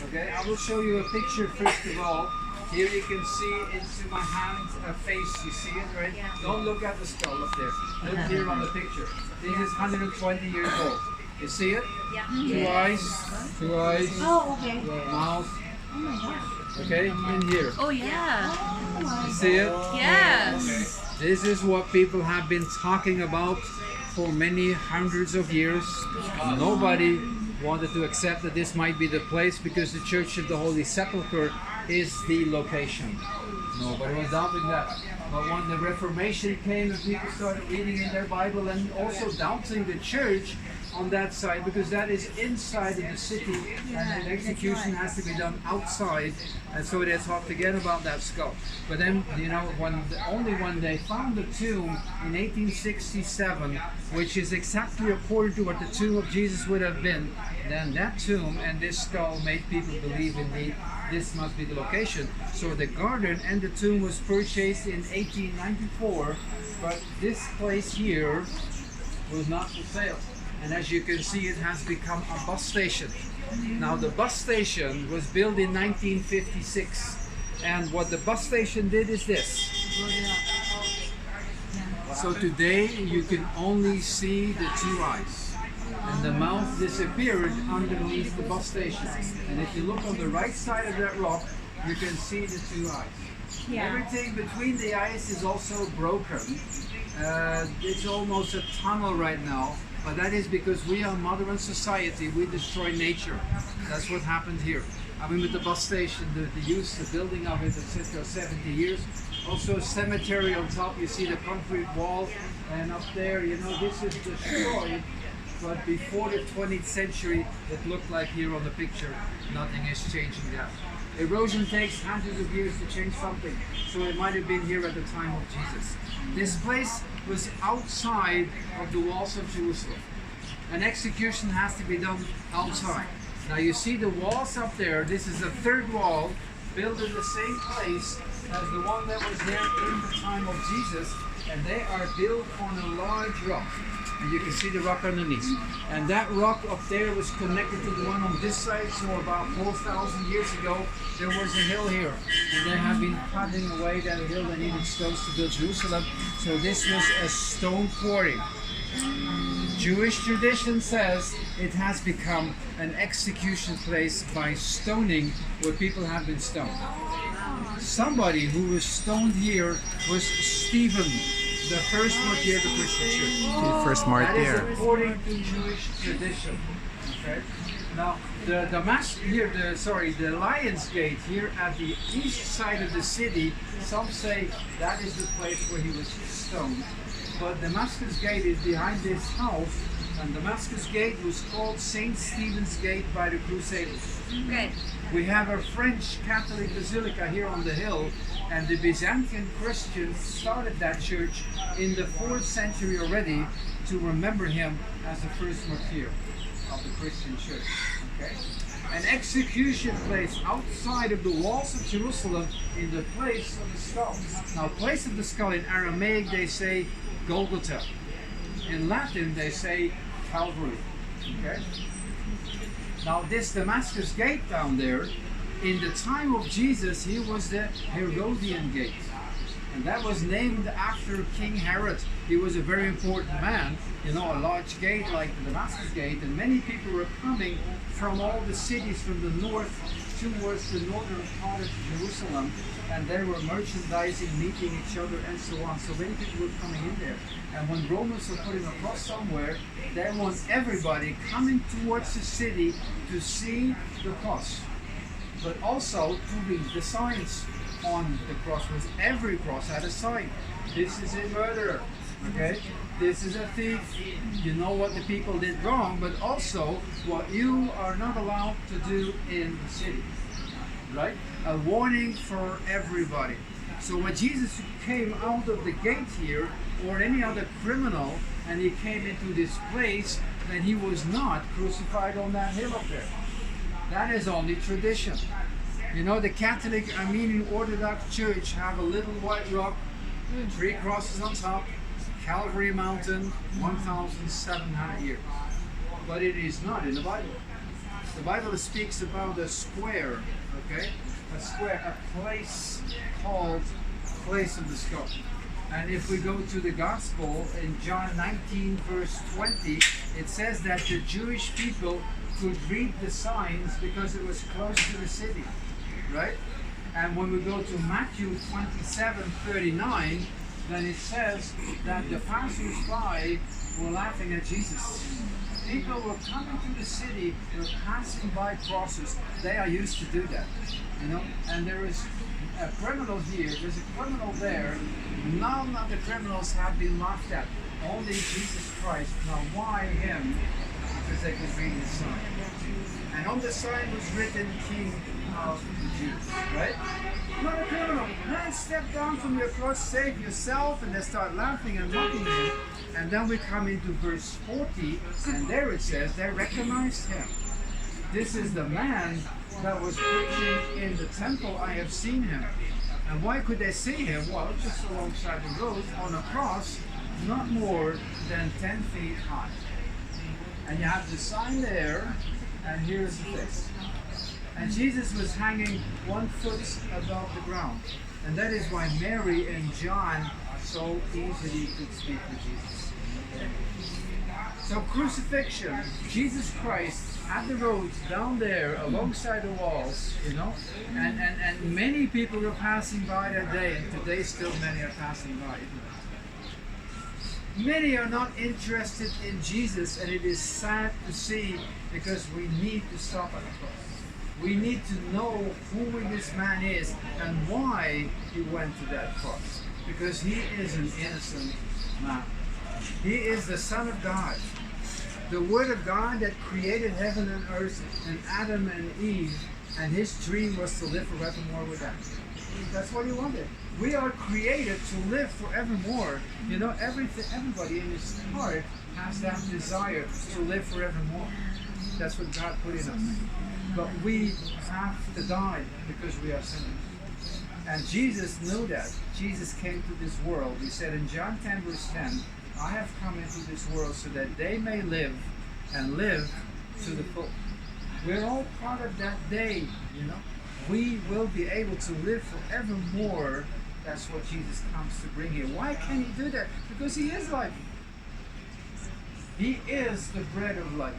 Okay, I will show you a picture first of all. Here you can see into my hand a face. You see it, right? Don't look at the skull. Look there. Look here on the picture. This is 120 years old. You see it? Two eyes. Oh, okay. Mouth. Oh my gosh. Okay, in here. Oh yeah. You see it? Yes. This is what people have been talking about for many hundreds of years. Nobody wanted to accept that this might be the place because the Church of the Holy Sepulchre is the location. Nobody was doubting that. But when the Reformation came and people started reading in their Bible and also doubting the church on that side, because that is inside of the city and the execution has to be done outside, and so they talked again about that skull. But then, you know, only when they found the tomb in 1867, which is exactly according to what the tomb of Jesus would have been, then that tomb and this skull made people believe indeed this must be the location. So the garden and the tomb was purchased in 1894, but this place here was not for sale. And as you can see, it has become a bus station. Now the bus station was built in 1956, and what the bus station did is this. So today you can only see the two eyes, and the mouth disappeared underneath the bus station. And if you look on the right side of that rock, you can see the two eyes. Everything between the eyes is also broken. It's almost a tunnel right now. But that is because we are modern society, we destroy nature. That's what happened here. I mean, with the bus station, the use, the building of it, etc., 70 years. Also a cemetery on top, you see the concrete wall, and up there, you know, this is destroyed. But before the 20th century, it looked like here on the picture, nothing is changing that. Erosion takes hundreds of years to change something, so it might have been here at the time of Jesus. This place was outside of the walls of Jerusalem. An execution has to be done outside. Now you see the walls up there, this is the third wall, built in the same place as the one that was there in the time of Jesus, and they are built on a large rock. And you can see the rock underneath. And that rock up there was connected to the one on this side, so about 4,000 years ago, there was a hill here. And they have been cutting away that hill, they needed stones to build Jerusalem. So this was a stone quarry. Jewish tradition says it has become an execution place by stoning where people have been stoned. Somebody who was stoned here was Stephen, the first martyr of the Christian Church. The first That is martyr. according to Jewish tradition. Okay. Now the Lion's Gate here at the east side of the city, some say that is the place where he was stoned. But Damascus Gate is behind this house, and Damascus Gate was called St. Stephen's Gate by the Crusaders. Okay. We have a French Catholic basilica here on the hill, and the Byzantine Christians started that church in the 4th century already to remember him as the first martyr of the Christian church. Okay? An execution place outside of the walls of Jerusalem in the place of the skull. Now, place of the skull in Aramaic they say Golgotha. In Latin they say Calvary. Okay? Now this Damascus Gate down there, in the time of Jesus, he was the Herodian Gate. And that was named after King Herod. He was a very important man, you know, a large gate like the Damascus Gate, and many people were coming from all the cities from the north towards the northern part of Jerusalem, and they were merchandising, meeting each other, and so on. So many people were coming in there. And when Romans were putting a cross somewhere, they want everybody coming towards the city to see the cross, but also to read the signs on the cross, because every cross had a sign. This is a murderer, okay? This is a thief. You know what the people did wrong, but also what you are not allowed to do in the city, right? A warning for everybody. So when Jesus came out of the gate here, or any other criminal, and he came into this place, then he was not crucified on that hill up there. That is only tradition. You know, the Catholic Armenian Orthodox Church have a little white rock, 3 crosses on top, Calvary Mountain, 1,700 years. But it is not in the Bible. The Bible speaks about a square, okay? A square, a place called Place of the Skull. And if we go to the Gospel in John 19 verse 20, it says that the Jewish people could read the signs because it was close to the city, right? And when we go to Matthew 27:39, then it says that the passers-by were laughing at Jesus. People were coming to the city, were passing by crosses. They are used to do that, you know. And there is a criminal here, there's a criminal there. None of the criminals have been laughed at. Only Jesus Christ. Now why him? Because they could read his sign. And on the sign was written King of the Jews, right? Not a criminal. Man, step down from your cross, save yourself, and they start laughing and mocking him. And then we come into verse 40, and there it says they recognized him. This is the man that was preaching in the temple. I have seen him. And why could they see him? Well, just alongside the road on a cross, not more than 10 feet high. And you have the sign there, and here's the face. And Jesus was hanging 1 foot above the ground. And that is why Mary and John so easily could speak with Jesus. So crucifixion, Jesus Christ at the roads down there alongside the walls, you know, and many people were passing by that day, and today still many are passing by. Many are not interested in Jesus, and it is sad to see, because we need to stop at the cross. We need to know who this man is and why he went to that cross. Because he is an innocent man. He is the Son of God. The Word of God that created heaven and earth and Adam and Eve, and his dream was to live forevermore with them. That's what he wanted. We are created to live forevermore. You know, everybody in his heart has that desire to live forevermore. That's what God put in us. But we have to die because we are sinners. And Jesus knew that. Jesus came to this world. He said in John 10 verse 10, I have come into this world so that they may live and live to the full. We're all part of that day, you know. We will be able to live forevermore. That's what Jesus comes to bring here. Why can he do that? Because he is life. He is the bread of life.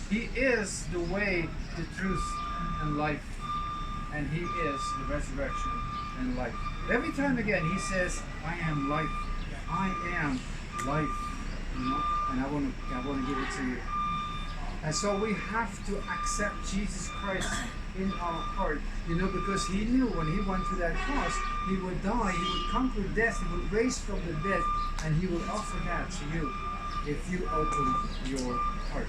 He is the way, the truth, and life. And he is the resurrection and life. Every time again he says, I am life. I am life. You know? And I want to give it to you. And so we have to accept Jesus Christ in our heart, you know, because he knew when he went to that cross, he would die, he would conquer death, he would raise from the dead, and he will offer that to you if you open your heart.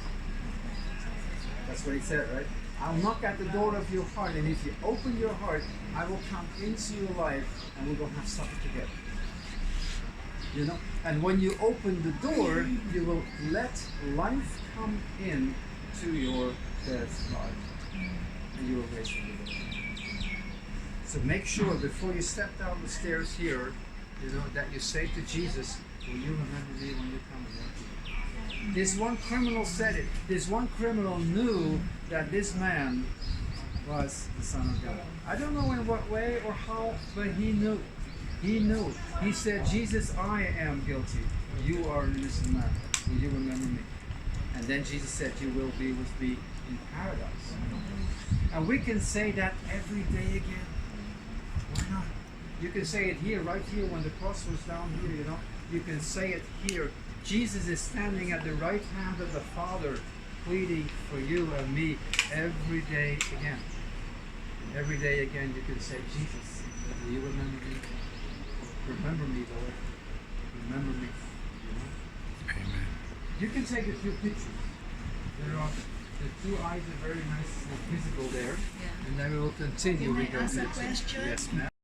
That's what he said, right? I'll knock at the door of your heart, and if you open your heart, I will come into your life, and we're going to have supper together. You know, and when you open the door, you will let life come in to your dead life, and you will raise from the dead. So make sure before you step down the stairs here, you know, that you say to Jesus, will you remember me when you come again? This one criminal said it. This one criminal knew that this man was the Son of God. I don't know in what way or how, but he knew. He knew. He said, Jesus, I am guilty. You are an innocent man. Will you remember me? And then Jesus said, you will be with me in paradise. And we can say that every day again. Why not? You can say it here, right here, when the cross was down here, you know. You can say it here. Jesus is standing at the right hand of the Father, pleading for you and me every day again. And every day again you can say, Jesus, will you remember me? Remember me, Lord. Remember me. You know? Amen. You can take a few pictures. There are the two eyes are very nice and visible there. Yeah. And then we will continue. Can I We don't ask a need to- question? Yes, ma'am.